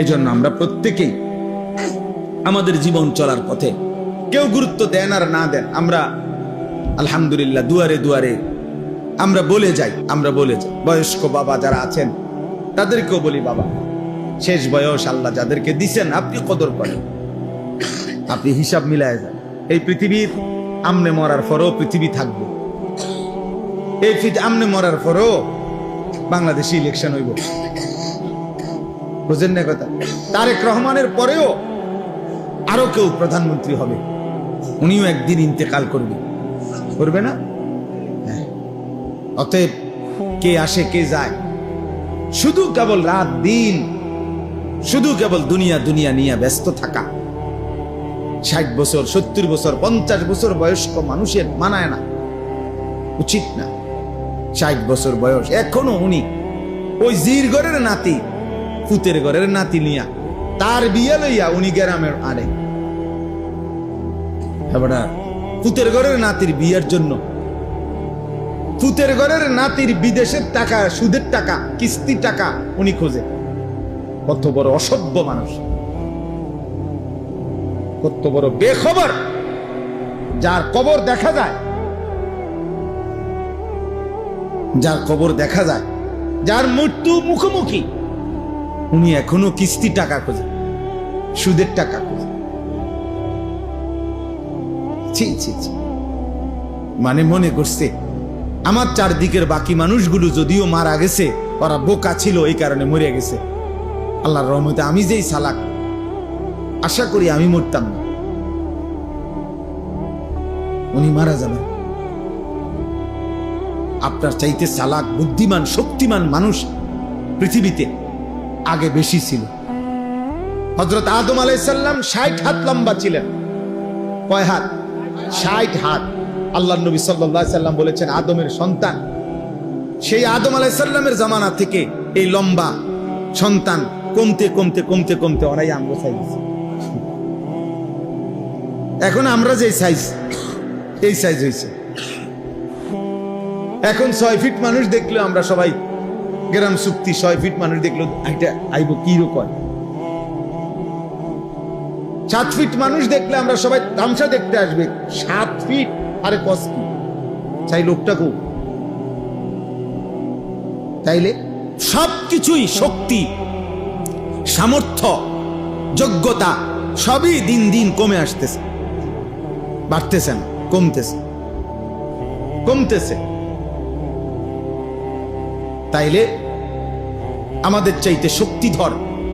এজন্য আমরা প্রত্যেকেই আমাদের জীবন চলার পথে কেউ গুরুত্ব দেন আর না দেন, আমরা আলহামদুলিল্লাহ দুয়ারে দুয়ারে আমরা বলে যাই। বয়স্ক বাবা যারা আছেন তাদেরকেও বলি, বাবা শেষ বয়স আল্লাহ যাদেরকে দিছেন আপনি কদর করেন, আপনি হিসাব মিলায় যান। এই পৃথিবীর আমনে মরার পরও পৃথিবী থাকবে, এই আমনে মরার পরও বাংলাদেশে ইলেকশন হইব, বুঝেন না কথা? তারেক রহমানের পরেও আরো কেউ প্রধানমন্ত্রী হবে, উনিও একদিন ইন্তেকাল করবে না? অতএব কে আসে কে যায়, শুধু কেবল রাত দিন, শুধু কেবল দুনিয়া দুনিয়া নিয়ে ব্যস্ত থাকা। 60 বছর 70 বছর 50 বছর বয়স্ক মানুষের মানায় না, উচিত না। 60 বছর বয়স এখনো উনি ওই জির ঘরের নাতি, ফুতের ঘরের নাতি নিয়া তার বিয়ে লইয়া উনি গ্রামের আরে ফুতের ঘরের নাতির বিয়ের জন্য, ফুতের ঘরের নাতির বিদেশের টাকা, সুদের টাকা, কিস্তির টাকা উনি খোঁজে। কত বড় অসভ্য মানুষ, কত বড় বেখবর, যার কবর দেখা যায়, যার কবর দেখা যায়, যার মৃত্যু মুখোমুখি, উনি এখনো কিস্তি টাকা খোঁজে, সুদের টাকা খোঁজে। ছি ছি ছি। মানে মনে করছে আমার চারদিকের বাকি মানুষগুলো যদিও মারা গেছে, ওরা বোকা ছিল এই কারণে মরে গেছে, আল্লাহর রহমতে আমি যেই চালাক, আশা করি আমি মরতাম না, উনি মারা যাবেন। আপনার চাইতে চালাক, বুদ্ধিমান, শক্তিমান মানুষ পৃথিবীতে আগে বেশি ছিল। হযরত আদম আলাইহিস সালাম 60 হাত লম্বা ছিলেন। কয় হাত? 60 হাত। আল্লাহর নবী সাল্লাল্লাহু আলাইহি সাল্লাম বলেছেন আদমের সন্তান, সেই আদম আলাইহিস সালামের জামানা থেকে এই লম্বা সন্তান কমতে কমতে কমতে কমতে অনাই আমগো সাইজ। এখন আমরা যে সাইজ, এই সাইজ হয়েছে। এখন 6 ফিট মানুষ দেখলে আমরা সবাই গ্রাম চুক্তি, 6 ফিট মানুষ দেখলো এটা আইব কি রকম। 7 ফিট মানুষ দেখলে আমরা সবাই তামসা দেখতে আসবে। 7 ফিট আরে কস কি চাই লোকটাকেও। তাইলে সবকিছুই শক্তি, সামর্থ্য, যোগ্যতা সবই দিন দিন কমে আসতেছে, বাড়তেছে না, কমতেছে। তাইলে আমাদের চাইতে শক্তিধর